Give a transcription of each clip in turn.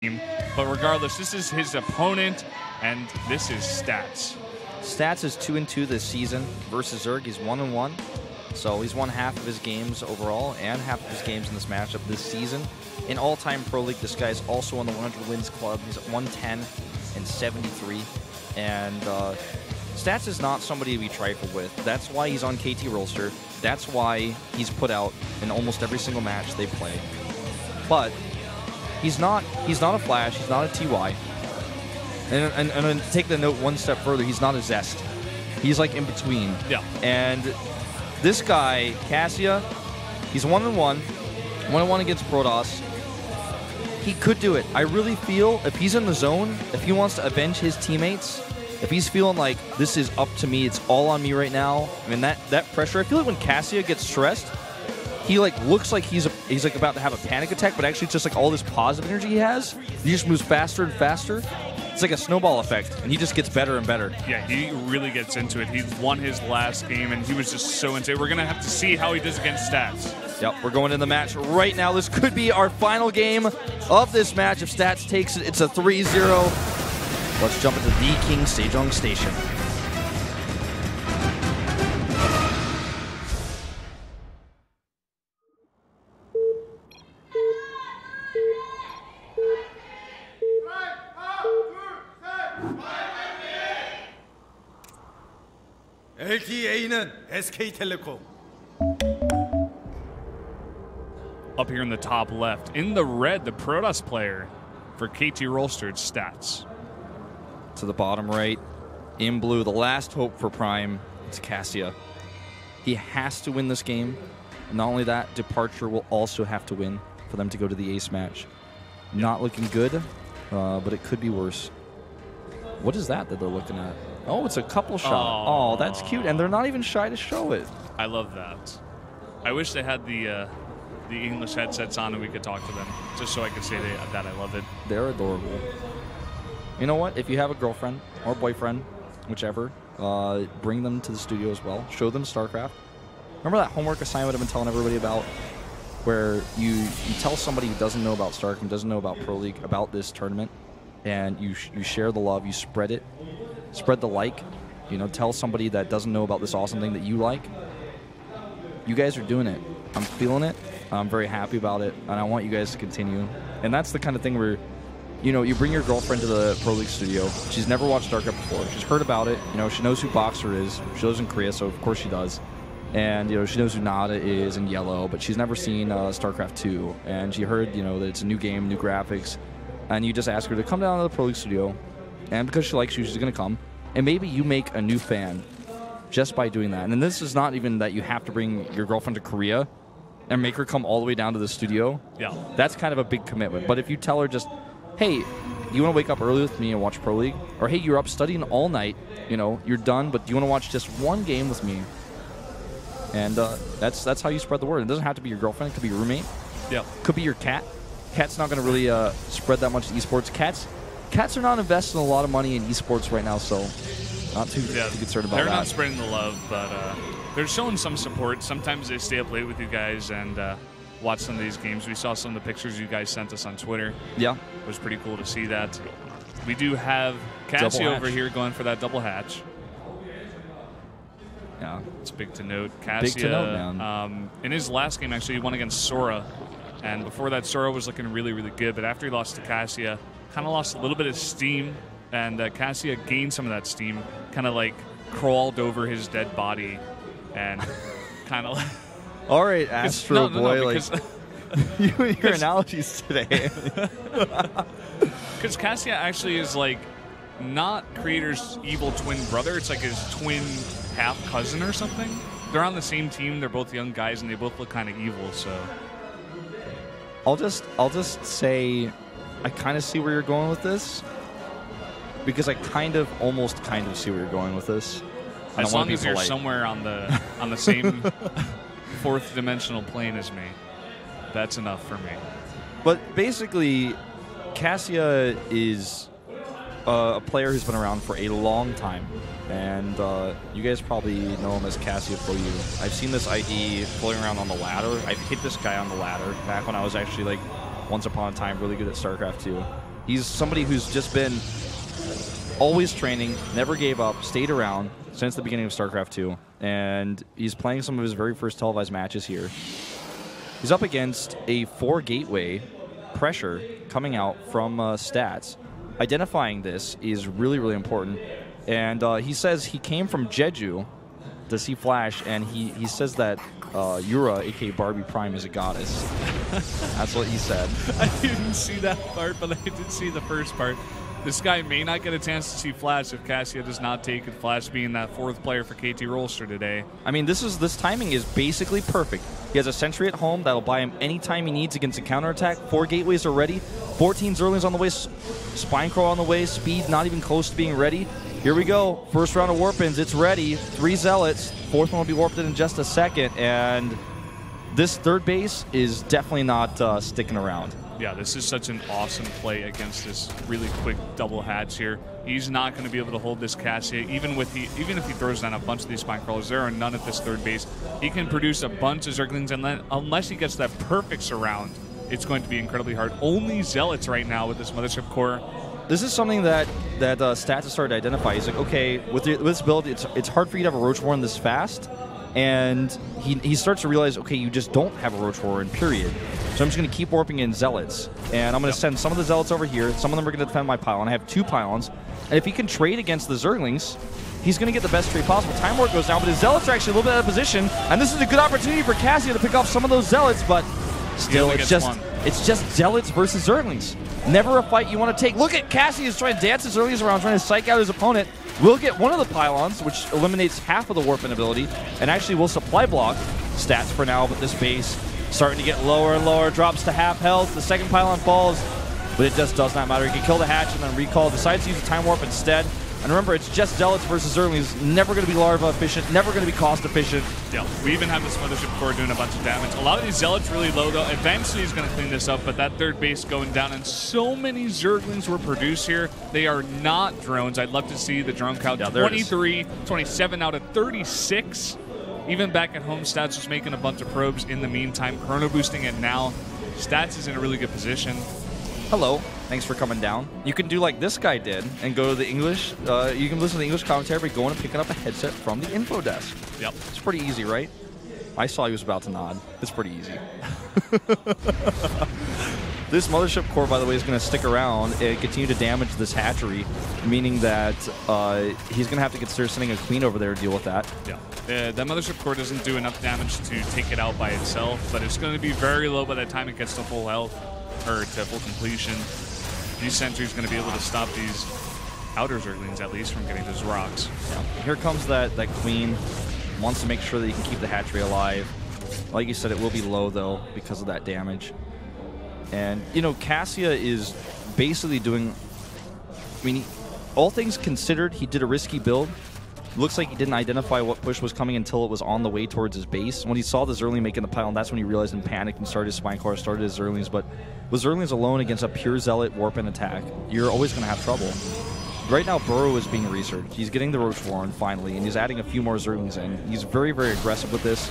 But regardless, this is his opponent, and this is Stats. Stats is 2-2 this season versus Zerg. He's 1-1, so he's won half of his games overall and half of his games in this matchup this season. In all-time Pro League, this guy's also on the 100 wins club. He's at 110-73, and Stats is not somebody to be trifled with. That's why he's on KT Rolster. That's why he's put out in almost every single match they play. But he's not a Flash. He's not a TY. And to take the note one step further, he's not a Zest. He's like in between. Yeah. And this guy, KassiA, he's 1-1 against Protoss. He could do it. I really feel if he's in the zone, if he wants to avenge his teammates, if he's feeling like this is up to me, it's all on me right now. I mean that pressure. I feel like when KassiA gets stressed, he like looks like he's like about to have a panic attack, but actually it's just like all this positive energy he has. He just moves faster and faster. It's like a snowball effect, and he just gets better and better. Yeah, he really gets into it. He won his last game, and he was just so insane. We're going to have to see how he does against Stats. Yep, we're going in the match right now. This could be our final game of this match. If Stats takes it, it's a 3-0. Let's jump into the King Sejong Station. LTA는 SK텔레콤. Up here in the top left, in the red, the Protoss player for KT Rolster, it's Stats. To the bottom right, in blue, the last hope for Prime, it's KassiA. He has to win this game. Not only that, Departure will also have to win for them to go to the ace match. Not looking good, but it could be worse. What is that they're looking at? Oh, it's a couple shot. Oh, that's cute, and they're not even shy to show it. I love that. I wish they had the English headsets on and we could talk to them, just so I could say that I love it. They're adorable. You know what? If you have a girlfriend or boyfriend, whichever, bring them to the studio as well. Show them StarCraft. Remember that homework assignment I've been telling everybody about, where you tell somebody who doesn't know about StarCraft, doesn't know about Pro League, about this tournament, and you share the love, you spread it, spread the like, tell somebody that doesn't know about this awesome thing that you like. You guys are doing it. I'm feeling it. I'm very happy about it, and I want you guys to continue. And that's the kind of thing where, you bring your girlfriend to the Pro League studio. She's never watched StarCraft before. She's heard about it. She knows who Boxer is. She lives in Korea, so of course she does. And she knows who Nada is in yellow, but she's never seen StarCraft 2. And she heard that it's a new game, new graphics. And you just ask her to come down to the Pro League studio, and because she likes you, she's going to come. And maybe you make a new fan just by doing that. And then this is not even that you have to bring your girlfriend to Korea and make her come all the way down to the studio. Yeah. That's kind of a big commitment. But if you tell her just, hey, you want to wake up early with me and watch Pro League? Or hey, you're up studying all night, you're done, but do you want to watch just one game with me? And that's how you spread the word. It doesn't have to be your girlfriend. It could be your roommate. Yeah. Could be your cat. Cat's not going to really spread that much esports. Cats are not investing a lot of money in esports right now, so not too concerned about that. They're not spreading the love, but they're showing some support. Sometimes they stay up late with you guys and watch some of these games. We saw some of the pictures you guys sent us on Twitter. Yeah. It was pretty cool to see that. We do have KassiA over here going for that double hatch. Yeah. It's big to note. KassiA, big to note, man. In his last game, actually, he won against Sora. And before that, Sora was looking really, really good. But after he lost to KassiA, kind of lost a little bit of steam. And KassiA gained some of that steam, kind of like crawled over his dead body and kind of like... All right, Astro Boy, because, you and your analogies today. Because KassiA actually is like not Creator's evil twin brother. It's like his twin half cousin or something. They're on the same team. They're both young guys, and they both look kind of evil, so... I'll just say I kind of see where you're going with this, because I almost see where you're going with this. As long as you're somewhere on the same fourth dimensional plane as me, that's enough for me. But basically, KassiA is a player who's been around for a long time, and you guys probably know him as KassiA for you. I've seen this ID floating around on the ladder. I've hit this guy on the ladder back when I was actually, like, once upon a time really good at StarCraft 2. He's somebody who's just been always training, never gave up, stayed around since the beginning of StarCraft 2, and he's playing some of his very first televised matches here. He's up against a 4-gateway pressure coming out from Stats. Identifying this is really, really important. And he says he came from Jeju to see Flash, and he says that Yura, a.k.a. Barbie Prime, is a goddess. That's what he said. I didn't see that part, but I did see the first part. This guy may not get a chance to see Flash if KassiA does not take it, Flash being that 4th player for KT Rolster today. I mean, this timing is basically perfect. He has a sentry at home that'll buy him any time he needs against a counterattack. 4 gateways are ready. 14 Zerlings on the way. Spinecrow on the way. Speed not even close to being ready. Here we go. First round of Warpins. It's ready. 3 Zealots. 4th one will be warped in just a second. And this 3rd base is definitely not sticking around. Yeah, this is such an awesome play against this really quick double hatch here. He's not going to be able to hold this KassiA, even if he throws down a bunch of these spine crawlers. There are none at this 3rd base. He can produce a bunch of Zerglings, and then unless he gets that perfect surround, it's going to be incredibly hard. Only Zealots right now with this Mothership Core. This is something that Stats has started to identify. He's like, okay, with this build, it's hard for you to have a Roach Warren this fast. And he starts to realize, okay, you just don't have a Roach Warren, period. So I'm just going to keep warping in Zealots. And I'm going to send some of the Zealots over here. Some of them are going to defend my pylon. I have 2 pylons. And if he can trade against the Zerglings, he's going to get the best trade possible. Time Warp goes down, but his Zealots are actually a little bit out of position. And this is a good opportunity for KassiA to pick off some of those Zealots, but still, it's just Zealots versus Zerglings. Never a fight you want to take. Look at KassiA is trying to dance his Zerglings around, trying to psych out his opponent. Will get one of the pylons, which eliminates half of the warp inability, and actually will supply block Stats for now, but this base starting to get lower and lower, drops to half health. The 2nd pylon falls, but it just does not matter. He can kill the hatch and then recall, decides to use a time warp instead. And remember, it's just Zealots versus Zerglings. Never going to be larva efficient, never going to be cost efficient. Yeah, we even have this Mothership Core doing a bunch of damage. A lot of these Zealots really low, though. Eventually, he's going to clean this up, but that 3rd base going down, and so many Zerglings were produced here. They are not drones. I'd love to see the drone count. Yeah, 23, 27 out of 36. Even back at home, Stats was making a bunch of probes in the meantime. Chrono boosting it now. Stats is in a really good position. Hello, thanks for coming down. You can do like this guy did and go to the English. You can listen to the English commentary by going and picking up a headset from the info desk. Yep. It's pretty easy, right? I saw he was about to nod. It's pretty easy. This Mothership Core, by the way, is going to stick around and continue to damage this hatchery, meaning that he's going to have to consider sending a queen over there to deal with that. Yeah. That Mothership Core doesn't do enough damage to take it out by itself, but it's going to be very low by the time it gets to full health, or to full completion. These sentries going to be able to stop these outer Zerglings, at least, from getting those rocks. Yeah. Here comes that queen. Wants to make sure that he can keep the hatchery alive. Like you said, it will be low, though, because of that damage. And, you know, KassiA is basically doing... I mean, all things considered, he did a risky build. Looks like he didn't identify what push was coming until it was on the way towards his base. When he saw the Zerling making the pylon, that's when he realized and panicked and started his Spineclaw, started his Zerlings. But with Zerlings alone against a pure Zealot warp and attack, you're always going to have trouble. Right now, Burrow is being researched. He's getting the Roach Warren, finally, and he's adding a few more Zerlings in. He's very, very aggressive with this.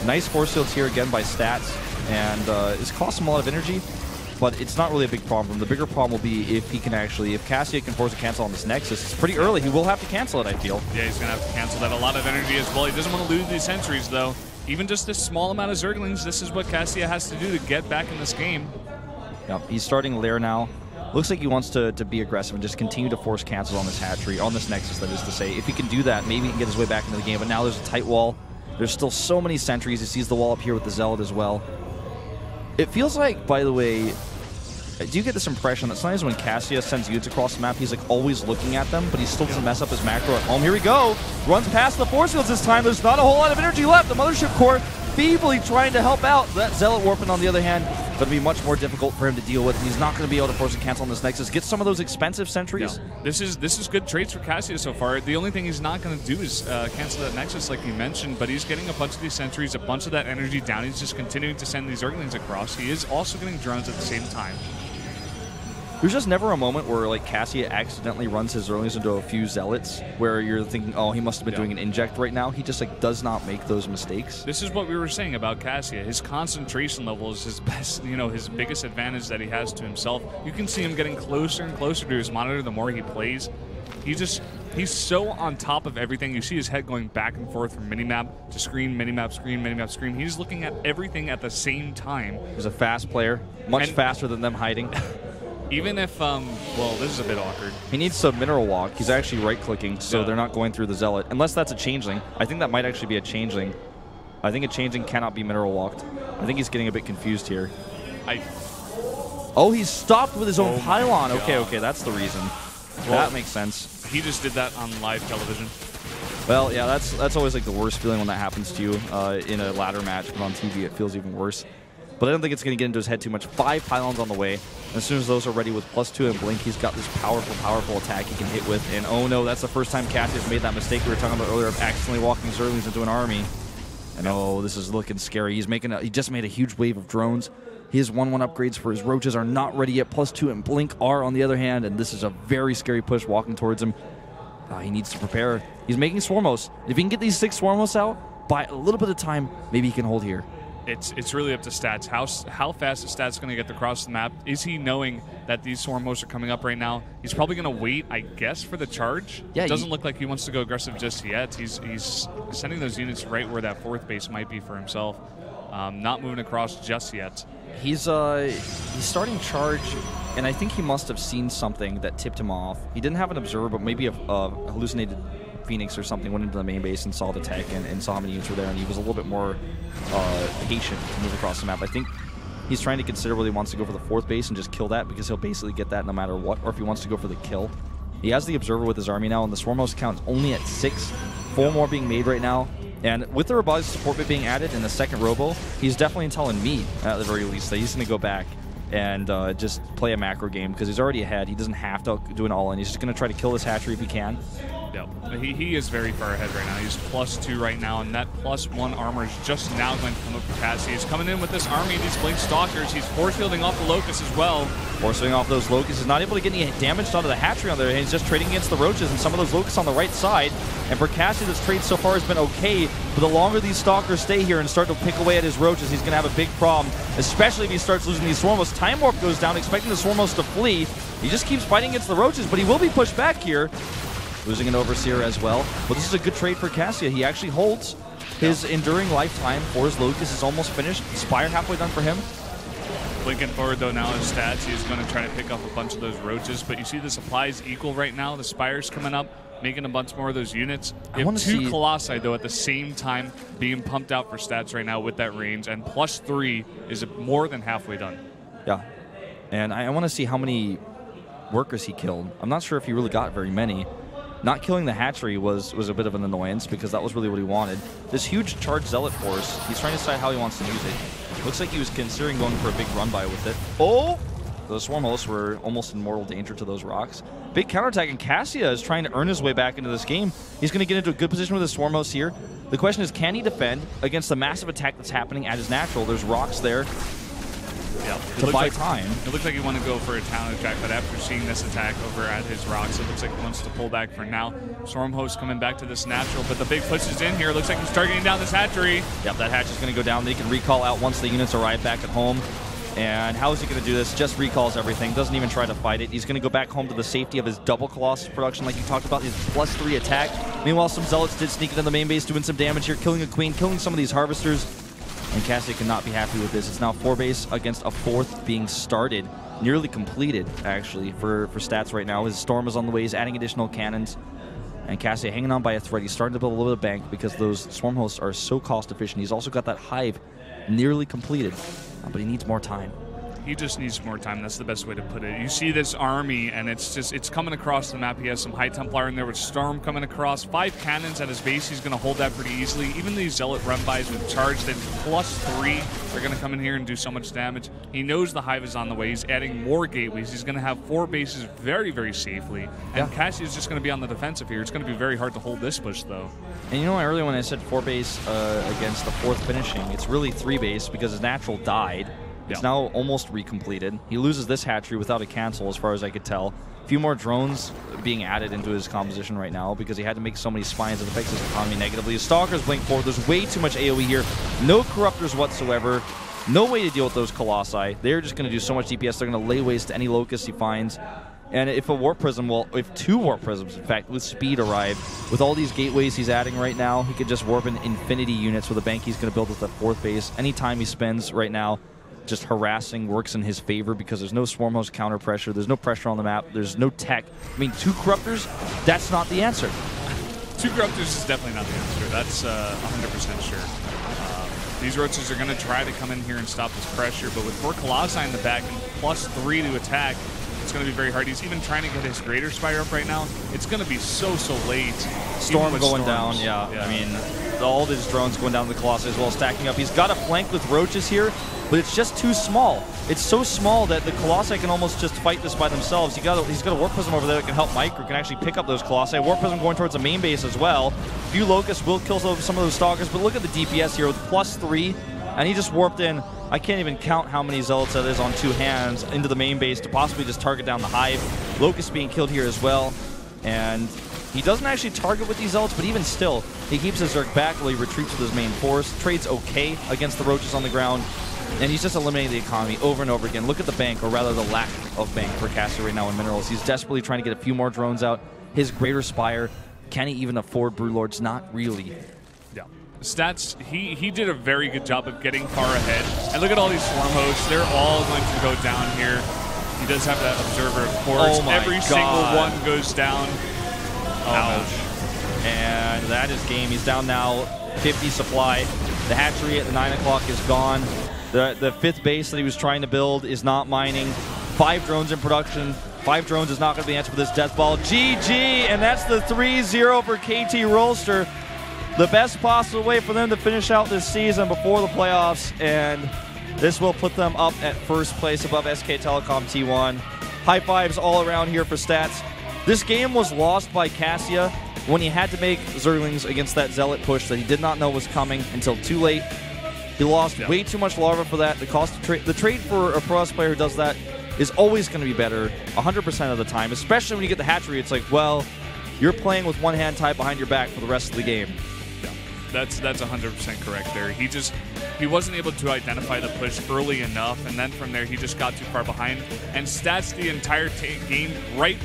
Nice force fields here again by Stats, and it's cost him a lot of energy, but it's not really a big problem. The bigger problem will be if he can actually, if KassiA can force a cancel on this Nexus. It's pretty early. He will have to cancel it, I feel. Yeah, he's going to have to cancel that. A lot of energy as well. He doesn't want to lose these sentries, though. Even just this small amount of Zerglings, this is what KassiA has to do to get back in this game. Yep, he's starting Lair now. Looks like he wants to be aggressive and just continue to force cancels on this hatchery, on this Nexus, that is to say. If he can do that, maybe he can get his way back into the game. But now there's a tight wall. There's still so many sentries. He sees the wall up here with the Zealot as well. It feels like, by the way, do you get this impression that sometimes when KassiA sends units across the map, he's like always looking at them, but he still doesn't mess up his macro at home? Here we go. Runs past the force fields this time. There's not a whole lot of energy left. The Mothership Core feebly trying to help out. That Zealot Warping, on the other hand, going to be much more difficult for him to deal with. He's not going to be able to force a cancel on this Nexus. Get some of those expensive sentries. Yeah. This is good trades for KassiA so far. The only thing he's not going to do is cancel that Nexus like you mentioned, but he's getting a bunch of these sentries, a bunch of that energy down. He's just continuing to send these Zerglings across. He is also getting drones at the same time. There's just never a moment where like KassiA accidentally runs his Zerlings into a few Zealots where you're thinking, oh, he must have been doing an inject right now. He just like does not make those mistakes. This is what we were saying about KassiA. His concentration level is his best, his biggest advantage that he has to himself. You can see him getting closer and closer to his monitor the more he plays. He's so on top of everything. You see his head going back and forth from minimap to screen, minimap, screen, minimap, screen. He's looking at everything at the same time. He's a fast player, much faster than them hiding. Even if, well, this is a bit awkward. He needs to mineral walk. He's actually right-clicking, so they're not going through the Zealot. Unless that's a changeling. I think that might actually be a changeling. I think a changeling cannot be mineral walked. I think he's getting a bit confused here. Oh, he's stopped with his own pylon. Okay, that's the reason. Well, that makes sense. He just did that on live television. Well, yeah, that's always like the worst feeling when that happens to you in a ladder match, but on TV it feels even worse. But I don't think it's going to get into his head too much. 5 pylons on the way. As soon as those are ready with +2 and blink, he's got this powerful attack he can hit with. And oh no, that's the first time KassiA's made that mistake we were talking about earlier of accidentally walking Zerlings into an army. And oh, this is looking scary. He just made a huge wave of drones. His 1/1 upgrades for his roaches are not ready yet. +2 and blink are on the other hand, and this is a very scary push walking towards him. He needs to prepare. He's making Swarmos. If he can get these 6 Swarmos out by a little bit of time, maybe he can hold here. It's really up to Stats. How fast is Stats going to get across the map? Is he knowing that these Swarmos are coming up right now? He's probably going to wait, I guess, for the charge. Yeah, it doesn't look like he wants to go aggressive just yet. He's sending those units right where that 4th base might be for himself. Not moving across just yet. He's starting charge, and I think he must have seen something that tipped him off. He didn't have an observer, but maybe a hallucinated Phoenix or something went into the main base and saw the tech and saw how many units were there, and he was a little bit more patient to move across the map. I think he's trying to consider whether he wants to go for the 4th base and just kill that, because he'll basically get that no matter what, or if he wants to go for the kill. He has the observer with his army now, and the Swarmos count is only at 6. 4 more being made right now. And with the robotic support bit being added in the 2nd robo, he's definitely telling me, at the very least, that he's going to go back and just play a macro game, because he's already ahead. He doesn't have to do an all-in. He's just going to try to kill this hatchery if he can. Yeah, he is very far ahead right now. He's +2 right now, and that +1 armor is just now going to come up for KassiA. He's coming in with this army, these Blink Stalkers. He's force fielding off the Locust as well. Force fielding off those Locusts. He's not able to get any damage onto the hatchery on there. He's just trading against the Roaches and some of those Locusts on the right side. And for KassiA, this trade so far has been okay, but the longer these Stalkers stay here and start to pick away at his Roaches, he's going to have a big problem, especially if he starts losing these Swarmos. Time Warp goes down, expecting the Swarmos to flee. He just keeps fighting against the Roaches, but he will be pushed back here. Losing an Overseer as well. But this is a good trade for KassiA. He actually holds his enduring lifetime for his Locust. Is almost finished. Spire halfway done for him. Blinking forward, though, now his Stats. He's going to try to pick up a bunch of those Roaches. But you see the supply is equal right now. The Spire's coming up, making a bunch more of those units. You have 2 Colossi, though, at the same time being pumped out for Stats right now with that range. And +3 is more than halfway done. Yeah. And I want to see how many workers he killed. I'm not sure if he really got very many. Not killing the hatchery was a bit of an annoyance, because that was really what he wanted. This huge charged Zealot force, he's trying to decide how he wants to use it. Looks like he was considering going for a big run-by with it. Oh! The Swarmos were almost in mortal danger to those rocks. Big counterattack, and KassiA is trying to earn his way back into this game. He's going to get into a good position with the Swarmos here. The question is, can he defend against the massive attack that's happening at his natural? There's rocks there. Yeah, to buy time. It looks like he wanted to go for a talent attack, but after seeing this attack over at his rocks, it looks like he wants to pull back for now. Storm Host coming back to this natural, but the big push is in here. Looks like he's targeting down this hatchery. Yep, that hatch is going to go down. They can recall out once the units arrive back at home. And how is he going to do this? Just recalls everything. Doesn't even try to fight it. He's going to go back home to the safety of his double Colossus production, like you talked about, his +3 attack. Meanwhile, some Zealots did sneak into the main base, doing some damage here, killing a Queen, killing some of these Harvesters. And KassiA cannot be happy with this. It's now 4 base against a 4th being started. Nearly completed, actually, for Stats right now. His Storm is on the way. He's adding additional cannons. And KassiA hanging on by a thread. He's starting to build a little bit of bank because those Swarm hosts are so cost efficient. He's also got that Hive nearly completed, but he needs more time. He just needs more time. That's the best way to put it. You see this army, and it's coming across the map. He has some High Templar in there with Storm coming across. 5 cannons at his base. He's going to hold that pretty easily. Even these Zealot run-bys with charge, then +3, they're going to come in here and do so much damage. He knows the Hive is on the way. He's adding more gateways. He's going to have 4 bases very, very safely. And KassiA is just going to be on the defensive here. It's going to be very hard to hold this push, though. And you know, earlier when I said 4 base against the 4th finishing, it's really 3 base because his natural died. It's now almost recompleted. He loses this hatchery without a cancel, as far as I could tell. A few more drones being added into his composition right now because he had to make so many spines that affects his economy negatively. His Stalkers blink forward. There's way too much AoE here. No Corruptors whatsoever. No way to deal with those Colossi. They're just going to do so much DPS. They're going to lay waste to any Locust he finds. And if a Warp Prism, well, if 2 Warp Prisms, in fact, with speed arrive, with all these gateways he's adding right now, he could just warp in infinity units with a bank he's going to build with the 4th base. Anytime he spends right now, just harassing works in his favor because there's no Swarm Host counter pressure, there's no pressure on the map, there's no tech. I mean, 2 Corruptors, that's not the answer. 2 Corruptors is definitely not the answer. That's 100% sure. These Roaches are going to try to come in here and stop this pressure, but with 4 Colossi in the back and +3 to attack, it's going to be very hard. He's even trying to get his Greater Spire up right now. It's going to be so late. Storm going down, yeah. I mean, all of his drones going down to the Colossi as well, stacking up. He's got a flank with Roaches here, but it's just too small. It's so small that the Colossi can almost just fight this by themselves. He's got a Warp Prism over there that can help Mike, or can actually pick up those Colossi. Warp Prism going towards the main base as well. A few Locusts will kill some of those Stalkers, but look at the DPS here with +3, and he just warped in. I can't even count how many Zealots that is on 2 hands into the main base to possibly just target down the Hive. Locust being killed here as well, and he doesn't actually target with these Zealots, but even still, he keeps his Zerg back while he retreats with his main force. Trade's okay against the Roaches on the ground, and he's just eliminating the economy over and over again. Look at the bank, or rather the lack of bank for KassiA right now in Minerals. He's desperately trying to get a few more drones out. His Greater Spire, can he even afford Brewlords? Not really. Yeah. Stats, he did a very good job of getting far ahead. And look at all these Swarm Hosts. They're all going to go down here. He does have that Observer, of course. Oh Every single one goes down. Ouch. And that is game. He's down now 50 supply. The hatchery at the 9 o'clock is gone. The 5th base that he was trying to build is not mining. 5 drones in production. 5 drones is not going to be the answer for this death ball. GG, and that's the 3-0 for KT Rolster. The best possible way for them to finish out this season before the playoffs, and this will put them up at 1st place above SK Telecom T1. High fives all around here for Stats. This game was lost by KassiA when he had to make Zerglings against that Zealot push that he did not know was coming until too late. He lost way too much larva for that. The cost of the trade for a Pro player who does that is always going to be better 100% of the time, especially when you get the hatchery. It's like, well, you're playing with one hand tied behind your back for the rest of the game. Yeah, that's 100% correct there. He wasn't able to identify the push early enough, and then from there he just got too far behind. And Stats the entire game right